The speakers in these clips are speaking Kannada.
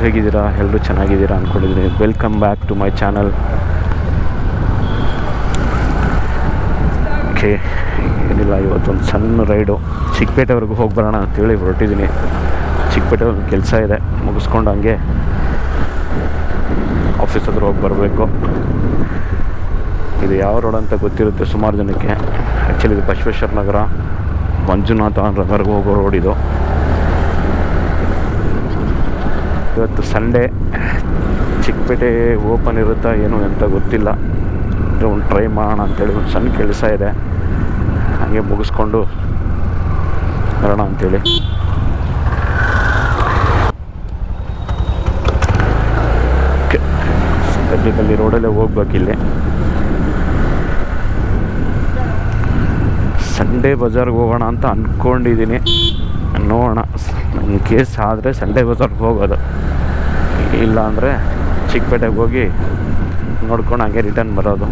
ಹೇಗಿದ್ದೀರಾ? ಎಲ್ಲರೂ ಚೆನ್ನಾಗಿದ್ದೀರಾ ಅಂದ್ಕೊಂಡಿದ್ದೀನಿ. Welcome back to my channel. Okay, ಏನಿಲ್ಲ, ಇವತ್ತೊಂದು ಸಣ್ಣ ರೈಡು ಚಿಕ್ಕಪೇಟೆವರೆಗೂ ಹೋಗಿ ಬರೋಣ ಅಂತೇಳಿ ಹೊರಟಿದ್ದೀನಿ. ಚಿಕ್ಕಪೇಟೆ ಒಂದು ಕೆಲಸ ಇದೆ, ಮುಗಿಸ್ಕೊಂಡು ಹಂಗೆ ಆಫೀಸ್ ಹತ್ರ ಹೋಗಿ ಬರಬೇಕು. ಇದು ಯಾವ ರೋಡ್ ಅಂತ ಗೊತ್ತಿರುತ್ತೆ ಸುಮಾರು ಜನಕ್ಕೆ. ಆ್ಯಕ್ಚುಲಿ ಇದು ಬಸವೇಶ್ವರ ನಗರ ಮಂಜುನಾಥ ನಗರ್ಗೆ ಹೋಗೋ ರೋಡ್ ಇದು. ಇವತ್ತು ಸಂಡೇ, ಚಿಕ್ಕಪೇಟೆ ಓಪನ್ ಇರುತ್ತಾ ಏನು ಅಂತ ಗೊತ್ತಿಲ್ಲ. ಒಂದು ಟ್ರೈ ಮಾಡೋಣ ಅಂಥೇಳಿ ಒಂದು ಸಣ್ಣ ಕೆಲಸ ಇದೆ, ಹಾಗೆ ಮುಗಿಸ್ಕೊಂಡು ಬರೋಣ ಅಂಥೇಳಿ. ಸದ್ಯದಲ್ಲಿ ರೋಡಲ್ಲೇ ಹೋಗ್ಬೇಕಿಲ್ಲಿ. ಸಂಡೇ ಬಜಾರ್ಗೆ ಹೋಗೋಣ ಅಂತ ಅಂದ್ಕೊಂಡಿದ್ದೀನಿ. ನೋಡೋಣ, ಇನ್ ಕೇಸ್ ಆದರೆ ಸಂಡೇ ಬಜಾರ್ಗೆ ಹೋಗೋದು, ಇಲ್ಲ ಅಂದರೆ ಚಿಕ್ಕಪೇಟೆಗೆ ಹೋಗಿ ನೋಡ್ಕೊಂಡು ಹಂಗೆ ರಿಟರ್ನ್ ಬರೋದು.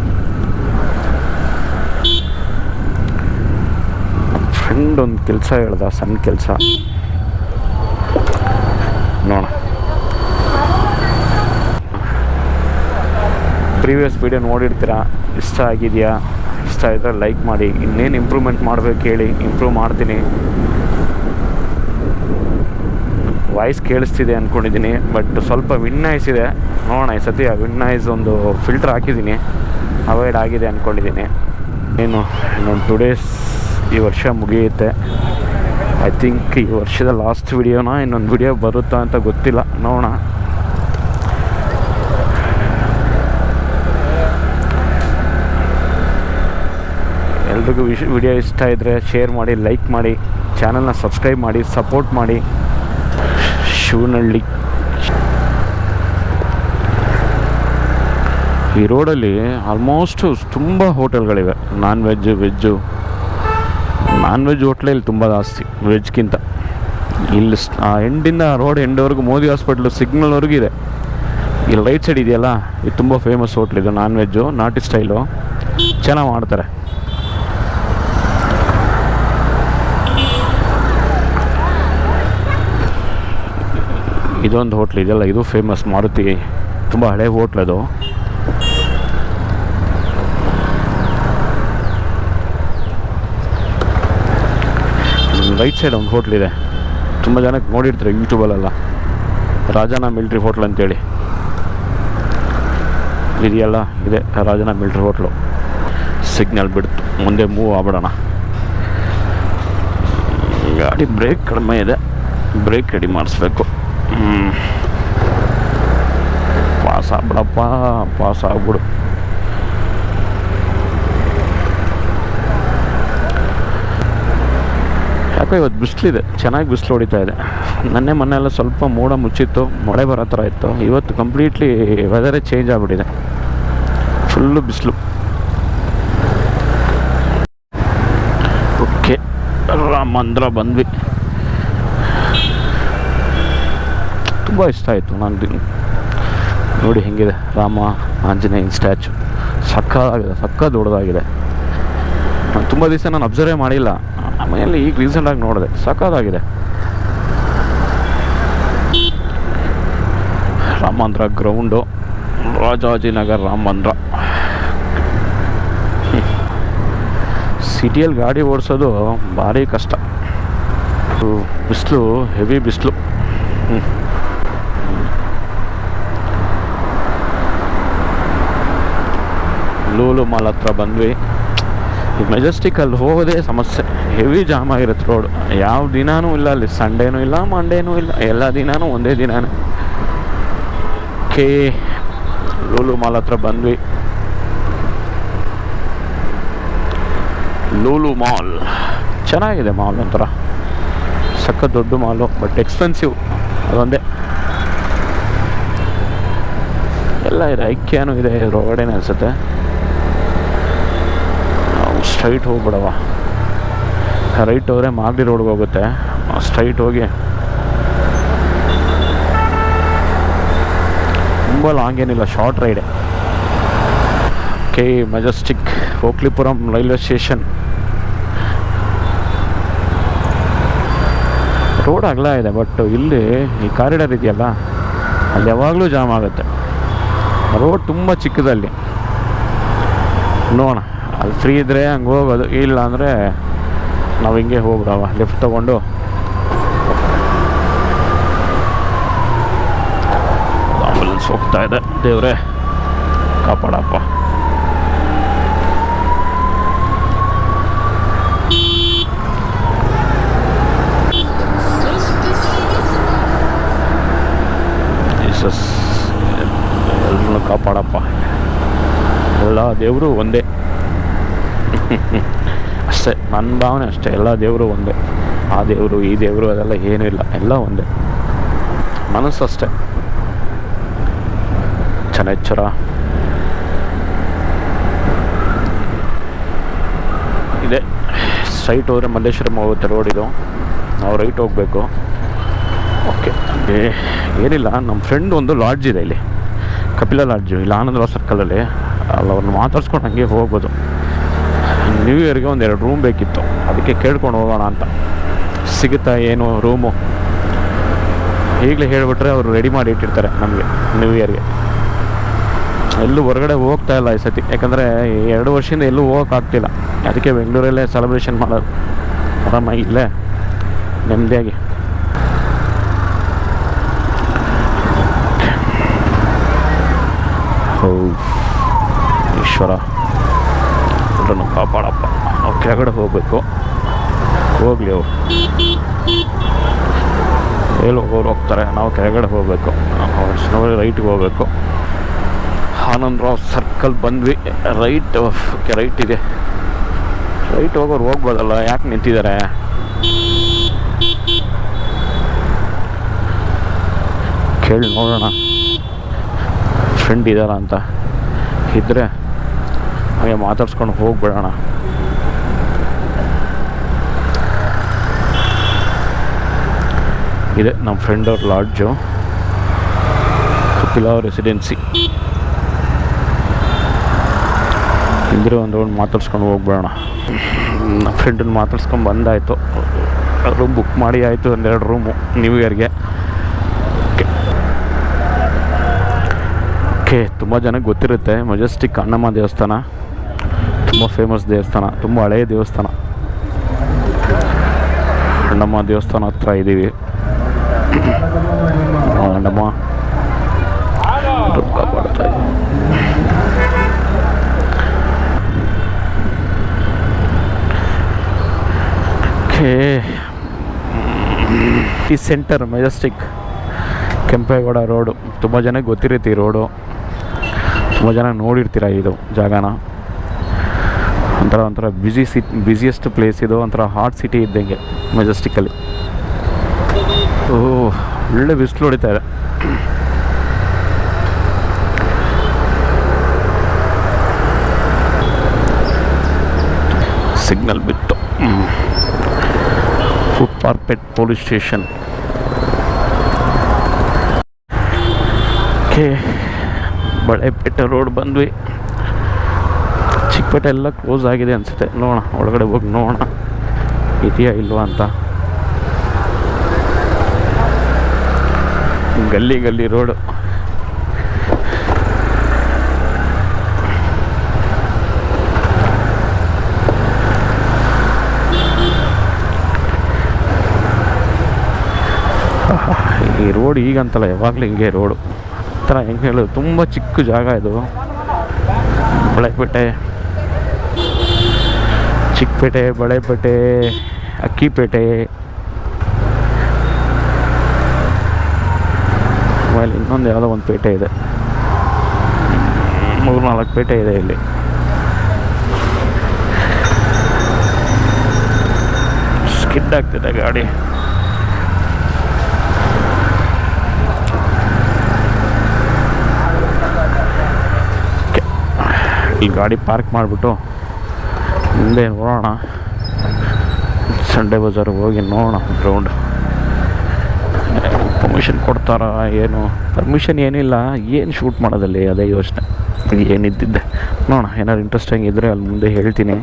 ಫ್ರೆಂಡ್ ಒಂದು ಕೆಲಸ ಹೇಳ್ದ, ಸಣ್ಣ ಕೆಲಸ, ನೋಡೋಣ. ಪ್ರೀವಿಯಸ್ ವಿಡಿಯೋ ನೋಡಿರ್ತೀರ, ಇಷ್ಟ ಆಗಿದೆಯಾ? ಇಷ್ಟ ಆಗಿದ್ರೆ ಲೈಕ್ ಮಾಡಿ. ಇನ್ನೇನು ಇಂಪ್ರೂವ್ಮೆಂಟ್ ಮಾಡಬೇಕು ಹೇಳಿ, ಇಂಪ್ರೂವ್ ಮಾಡ್ತೀನಿ. ವಾಯ್ಸ್ ಕೇಳಿಸ್ತಿದೆ ಅಂದ್ಕೊಂಡಿದ್ದೀನಿ, ಬಟ್ ಸ್ವಲ್ಪ ವಿನ್ ನಾಯ್ಸ್ ಇದೆ. ನೋಡೋಣ, ಈ ಸತಿ ಆ ವಿನ್ ನಾಯ್ಸ್ ಒಂದು ಫಿಲ್ಟರ್ ಹಾಕಿದ್ದೀನಿ, ಅವಾಯ್ಡ್ ಆಗಿದೆ ಅಂದ್ಕೊಂಡಿದ್ದೀನಿ. ಇನ್ನೊಂದು 2 days ಈ ವರ್ಷ ಮುಗಿಯುತ್ತೆ. ಐ ಥಿಂಕ್ ಈ ವರ್ಷದ ಲಾಸ್ಟ್ ವಿಡಿಯೋನ ಇನ್ನೊಂದು ವಿಡಿಯೋ ಬರುತ್ತಾ ಅಂತ ಗೊತ್ತಿಲ್ಲ, ನೋಡೋಣ. ಎಲ್ರಿಗೂ ವಿಡಿಯೋ ಇಷ್ಟ ಇದ್ದರೆ ಶೇರ್ ಮಾಡಿ, ಲೈಕ್ ಮಾಡಿ, ಚಾನಲ್ನ ಸಬ್ಸ್ಕ್ರೈಬ್ ಮಾಡಿ, ಸಪೋರ್ಟ್ ಮಾಡಿ. ಶಿವನಹಳ್ಳಿ ಈ ರೋಡಲ್ಲಿ ಆಲ್ಮೋಸ್ಟ್ ತುಂಬ ಹೋಟೆಲ್ಗಳಿವೆ. ನಾನ್ ವೆಜ್ ಹೋಟ್ಲೇ ಇಲ್ಲಿ ತುಂಬ ಜಾಸ್ತಿ ವೆಜ್ಗಿಂತ. ಇಲ್ಲಿ ಆ ಎಂಡಿಂದ ರೋಡ್ ಎಂಡ್ವರೆಗೂ ಮೋದಿ ಹಾಸ್ಪಿಟ್ಲು ಸಿಗ್ನಲ್ವರೆಗೂ ಇದೆ. ಇಲ್ಲಿ ರೈಟ್ ಸೈಡ್ ಇದೆಯಲ್ಲ, ಇದು ತುಂಬ ಫೇಮಸ್ ಹೋಟ್ಲ್. ಇದು ನಾನ್ ವೆಜ್ಜು, ನಾಟಿ ಸ್ಟೈಲು, ಚೆನ್ನಾಗಿ ಮಾಡ್ತಾರೆ. ಇದೊಂದು ಹೋಟ್ಲ್ ಇದೆಯಲ್ಲ, ಇದು ಫೇಮಸ್, ಮಾರುತಿ, ತುಂಬ ಹಳೆ ಹೋಟ್ಲ್ ಅದು. ರೈಟ್ ಸೈಡ್ ಒಂದು ಹೋಟ್ಲ್ ಇದೆ, ತುಂಬ ಜನಕ್ಕೆ ನೋಡಿರ್ತಾರೆ ಯೂಟ್ಯೂಬಲ್ಲೆಲ್ಲ, ರಾಜನ ಮಿಲ್ಟ್ರಿ ಹೋಟ್ಲ್ ಅಂತೇಳಿ ಇದೆಯಲ್ಲ, ಇದೆ ರಾಜನ ಮಿಲ್ಟ್ರಿ ಹೋಟ್ಲು. ಸಿಗ್ನಲ್ ಬಿಡ್ತು, ಮುಂದೆ ಮೂವ್ ಆಗ್ಬಿಡೋಣ. ಗಾಡಿ ಬ್ರೇಕ್ ಕಡಿಮೆ ಇದೆ, ಬ್ರೇಕ್ ರೆಡಿ ಮಾಡಿಸ್ಬೇಕು. ಪಾಸ್ ಆಗ್ಬಿಡಪ್ಪ, ಪಾಸ್ ಆಗ್ಬಿಡು. ಯಾಕೋ ಇವತ್ತು ಬಿಸಿಲಿದೆ, ಚೆನ್ನಾಗಿ ಬಿಸಿಲು ಹೊಡಿತಾ ಇದೆ. ಮೊನ್ನೆ ಎಲ್ಲ ಸ್ವಲ್ಪ ಮೋಡ ಮುಚ್ಚಿತ್ತು, ಮಳೆ ಬರೋ ಥರ ಇತ್ತು. ಇವತ್ತು ಕಂಪ್ಲೀಟ್ಲಿ ವೆದರೇ ಚೇಂಜ್ ಆಗಿಬಿಟ್ಟಿದೆ, ಫುಲ್ಲು ಬಿಸಿಲು. ಓಕೆ, ರಾಮ ಮಂದಿರ ಬಂದ್ವಿ. ತುಂಬ ಇಷ್ಟ ಆಯಿತು ನನಗೆ. ನೋಡಿ ಹೆಂಗಿದೆ ರಾಮ ಆಂಜನೇಯನ ಸ್ಟ್ಯಾಚು, ಸಕ್ಕ ದೊಡ್ಡದಾಗಿದೆ. ನಾನು ತುಂಬ ದಿವಸ ಅಬ್ಸರ್ವೇ ಮಾಡಿಲ್ಲ, ಆಮೇಲೆ ಈಗ ರೀಸೆಂಟಾಗಿ ನೋಡಿದೆ, ಸಕ್ಕದಾಗಿದೆ. ರಾಮ ಮಂದಿರ ಗ್ರೌಂಡು, ರಾಜಾಜಿನಗರ್ ರಾಮ ಮಂದಿರ. ಸಿಟಿಯಲ್ಲಿ ಗಾಡಿ ಓಡಿಸೋದು ಭಾರಿ ಕಷ್ಟ, ಬಿಸಿಲು, ಹೆವಿ ಬಿಸಿಲು. ಲೂಲು ಮಾಲ್ ಹತ್ರ ಬಂದ್ವಿ. ಈ ಮೆಜೆಸ್ಟಿಕಲ್ಲಿ ಹೋಗೋದೇ ಸಮಸ್ಯೆ, ಹೆವಿ ಜಾಮ್ ಆಗಿರುತ್ತೆ ರೋಡ್. ಯಾವ ದಿನಾನೂ ಇಲ್ಲ ಅಲ್ಲಿ, ಸಂಡೇನೂ ಇಲ್ಲ, ಮಂಡೇನೂ ಇಲ್ಲ, ಎಲ್ಲ ದಿನಾನೂ ಒಂದೇ ದಿನಾನೇ. ಓಕೆ, ಲೂಲು ಮಾಲ್ ಹತ್ರ ಬಂದ್ವಿ. ಲೂಲು ಮಾಲ್ ಚೆನ್ನಾಗಿದೆ, ಮಾಲ್ ಒಂಥರ ಸಕ್ಕ ದೊಡ್ಡ ಮಾಲು, ಬಟ್ ಎಕ್ಸ್ಪೆನ್ಸಿವ್, ಅದೊಂದೇ. ಎಲ್ಲ ಇದೆ, ಐಕ್ಯಾನೂ ಇದೆ, ರೋಡೇನೆ ಅನಿಸುತ್ತೆ. ಸ್ಟ್ರೈಟ್ ಹೋಗ್ಬಿಡವ, ರೈಟ್ ಹೋದರೆ ಮಾಗಡಿ ರೋಡ್ಗೆ ಹೋಗುತ್ತೆ, ಸ್ಟ್ರೈಟ್ ಹೋಗಿ. ತುಂಬ ಲಾಂಗ್ ಏನಿಲ್ಲ, ಶಾರ್ಟ್ ರೈಡೆ. Okay, Majestic, Okalipuram railway station. Road ಅಗಲ ಇದೆ, ಬಟ್ ಇಲ್ಲಿ ಈ ಕಾರಿಡಾರ್ ಇದೆಯಲ್ಲ, ಅಲ್ಲಿ ಯಾವಾಗಲೂ ಜಾಮ್ ಆಗುತ್ತೆ. ರೋಡ್ ತುಂಬ ಚಿಕ್ಕದಲ್ಲಿ. ನೋಡೋಣ, ಅಲ್ಲಿ ಫ್ರೀ ಇದ್ದರೆ ಹಂಗೆ ಹೋಗೋದು, ಇಲ್ಲ ಅಂದರೆ ನಾವು ಹಿಂಗೆ ಹೋಗ್ಬಿಡವ ಲಿಫ್ಟ್ ತೊಗೊಂಡು. ಆಂಬುಲೆನ್ಸ್ ಹೋಗ್ತಾ ಇದೆ, ದೇವ್ರೆ ಕಾಪಾಡಪ್ಪ. ಜೀಸಸ್ ಎಲ್ಲರೂ ಕಾಪಾಡಪ್ಪ. ಎಲ್ಲ ದೇವರು ಒಂದೇ ಅಷ್ಟೇ, ನನ್ನ ಭಾವನೆ ಅಷ್ಟೇ. ಎಲ್ಲ ದೇವರು ಒಂದೇ. ಆ ದೇವರು ಈ ದೇವರು ಅದೆಲ್ಲ ಏನೂ ಇಲ್ಲ, ಎಲ್ಲ ಒಂದೇ. ಮನಸ್ಸು ಅಷ್ಟೇ. ಚೆನ್ನೈಚ್ಚರ ಇದೆ. ಸ್ಟ್ರೈಟ್ ಹೋದರೆ ಮಲ್ಲೇಶ್ವರಂ ಹೋಗುತ್ತೆ ರೋಡ್ ಇದು. ನಾವು ರೈಟ್ ಹೋಗಬೇಕು. ಓಕೆ, ಏನಿಲ್ಲ, ನಮ್ಮ ಫ್ರೆಂಡ್ ಒಂದು ಲಾಡ್ಜ್ ಇದೆ ಇಲ್ಲಿ, ಕಪಿಲ ಲಾಡ್ಜು, ಇಲ್ಲಿ ಆನಂದರಾವ್ ಸರ್ಕಲಲ್ಲಿ. ಅಲ್ಲಿ ಅವ್ರನ್ನ ಮಾತಾಡ್ಸ್ಕೊಂಡು ಹಂಗೆ ಹೋಗ್ಬೋದು. ನ್ಯೂ ಇಯರ್ಗೆ ಒಂದು 2 ರೂಮ್ ಬೇಕಿತ್ತು, ಅದಕ್ಕೆ ಕೇಳ್ಕೊಂಡು ಹೋಗೋಣ ಅಂತ. ಸಿಗುತ್ತಾ ಏನು ರೂಮು? ಈಗಲೇ ಹೇಳಿಬಿಟ್ರೆ ಅವರು ರೆಡಿ ಮಾಡಿ ಇಟ್ಟಿರ್ತಾರೆ ನಮಗೆ ನ್ಯೂ ಇಯರ್ಗೆ. ಎಲ್ಲೂ ಹೊರಗಡೆ ಹೋಗ್ತಾ ಇಲ್ಲ ಈ ಸತಿ, ಯಾಕಂದರೆ 2 ವರ್ಷದಿಂದ ಎಲ್ಲೂ ಹೋಗೋಕ್ಕಾಗ್ತಿಲ್ಲ. ಅದಕ್ಕೆ ಬೆಂಗಳೂರಲ್ಲೇ ಸೆಲೆಬ್ರೇಷನ್ ಮಾಡೋದು, ಆರಾಮಾಗಿ ಇಲ್ಲೇ ನೆಮ್ಮದಿಯಾಗಿ. ಹೌ ಈಶ್ವರ ಎಲ್ಲರನ್ನು ಕಾಪಾಡಪ್ಪ. ನಾವು ಕೆಳಗಡೆ ಹೋಗಬೇಕು. ಹೋಗಲಿ, ಅವ್ರು ಎಲ್ಲಿ ಹೋಗೋರು ಹೋಗ್ತಾರೆ, ನಾವು ಕೆಳಗಡೆ ಹೋಗಬೇಕು. ನಾವು ರೈಟ್ಗೆ ಹೋಗಬೇಕು. ಆನಂದರಾವ್ ಸರ್ಕಲ್ ಬಂದ್ವಿ. ರೈಟ್, ಓಕೆ ರೈಟ್ ಇದೆ. ರೈಟ್ ಹೋಗೋರು ಹೋಗ್ಬೋದಲ್ಲ, ಯಾಕೆ ನಿಂತಿದ್ದಾರೆ? ಕೇಳಿ ನೋಡೋಣ, ಫ್ರೆಂಡ್ ಇದ್ದಾರ ಅಂತ. ಇದ್ದರೆ ಹಾಗೆ ಮಾತಾಡ್ಸ್ಕೊಂಡು ಹೋಗ್ಬಿಡೋಣ. ಇದೆ ನಮ್ಮ ಫ್ರೆಂಡ್ ಅವ್ರ ಲಾಡ್ಜು, ಕಪಿಲ ರೆಸಿಡೆನ್ಸಿ. ಇದ್ರೆ ಒಂದು ರೌಂಡ್ ಮಾತಾಡ್ಸ್ಕೊಂಡು ಹೋಗ್ಬಿಡೋಣ. ನಮ್ಮ ಫ್ರೆಂಡನ್ನು ಮಾತಾಡ್ಸ್ಕೊಂಡು ಬಂದಾಯಿತು. ರೂಮ್ ಬುಕ್ ಮಾಡಿ ಆಯಿತು, 2 ರೂಮು ನ್ಯೂ ಇಯರ್ಗೆ. ಓಕೆ, ತುಂಬ ಜನಕ್ಕೆ ಗೊತ್ತಿರುತ್ತೆ ಮೆಜೆಸ್ಟಿಕ್ ಅಣ್ಣಮ್ಮ ದೇವಸ್ಥಾನ, ತುಂಬ ಫೇಮಸ್ ದೇವಸ್ಥಾನ, ತುಂಬ ಹಳೆಯ ದೇವಸ್ಥಾನ. ಅಣ್ಣಮ್ಮ ದೇವಸ್ಥಾನ ಹತ್ರ ಇದ್ದೀವಿ. ಅಣ್ಣಮ್ಮ ಕಾಪಾಡ್ತಾ ಇದ್ದೀವಿ. ಓಕೆ, ಈ ಸೆಂಟರ್ ಮೆಜೆಸ್ಟಿಕ್ ಕೆಂಪೇಗೌಡ ರೋಡು. ತುಂಬ ಜನಕ್ಕೆ ಗೊತ್ತಿರುತ್ತೆ ಈ ರೋಡು, ತುಂಬ ಜನ ನೋಡಿರ್ತೀರ ಇದು ಜಾಗನ. ಒಂಥರ ಬ್ಯುಸಿಯೆಸ್ಟ್ ಪ್ಲೇಸ್ ಇದು, ಒಂಥರ ಹಾಟ್ ಸಿಟಿ ಇದ್ದಂಗೆ ಮೆಜೆಸ್ಟಿಕ್ಕಲ್ಲಿ. ಒಳ್ಳೆ ಬಿಸಿಲು ಹೊಡಿತಾ ಇದೆ. ಸಿಗ್ನಲ್ ಬಿತ್ತು. Upparpet police station. Okay, Balepet road ಬಂದ್ವಿ. ಚಿಕ್ಕಪೇಟೆ ಎಲ್ಲ ಕ್ಲೋಸ್ ಆಗಿದೆ ಅನಿಸುತ್ತೆ. ನೋಡೋಣ, ಒಳಗಡೆ ಹೋಗಿ ನೋಡೋಣ ಇದೆಯಾ ಇಲ್ವಾ ಅಂತ. ಗಲ್ಲಿ ರೋಡು. ಈ ರೋಡ್ ಈಗಂತಲ್ಲ, ಯಾವಾಗಲೂ ಹಿಂಗೆ ರೋಡು. ಆ ಥರ ಹೆಂಗೆ ಹೇಳೋದು, ತುಂಬ ಚಿಕ್ಕ ಜಾಗ ಇದು. ಬಳೆಪೇಟೆ, ಚಿಕ್ಕಪೇಟೆ, ಬಳೆಪೇಟೆ, ಅಕ್ಕಿಪೇಟೆ, ಆಮೇಲೆ ಇನ್ನೊಂದು ಯಾವುದೋ ಒಂದು ಪೇಟೆ ಇದೆ. 3-4 ಪೇಟೆ ಇದೆ ಇಲ್ಲಿ. ಸ್ಕಿಡ್ ಆಗ್ತಿದೆ ಗಾಡಿ. ಇಲ್ಲಿ ಗಾಡಿ ಪಾರ್ಕ್ ಮಾಡಿಬಿಟ್ಟು ಮುಂದೆ ನೋಡೋಣ. ಸಂಡೇ ಬಜಾರ್ಗೆ ಹೋಗಿ ನೋಡೋಣ ಗ್ರೌಂಡ್. ಪರ್ಮಿಷನ್ ಕೊಡ್ತಾರಾ ಏನು? ಪರ್ಮಿಷನ್ ಏನಿಲ್ಲ, ಏನು ಶೂಟ್ ಮಾಡೋದಲ್ಲಿ ಅದೇ ಯೋಚನೆ ಏನಿದ್ದಿದ್ದೆ. ನೋಡೋಣ, ಏನಾದ್ರು ಇಂಟ್ರೆಸ್ಟಿಂಗ್ ಇದ್ದರೆ ಅಲ್ಲಿ ಮುಂದೆ ಹೇಳ್ತೀನಿ.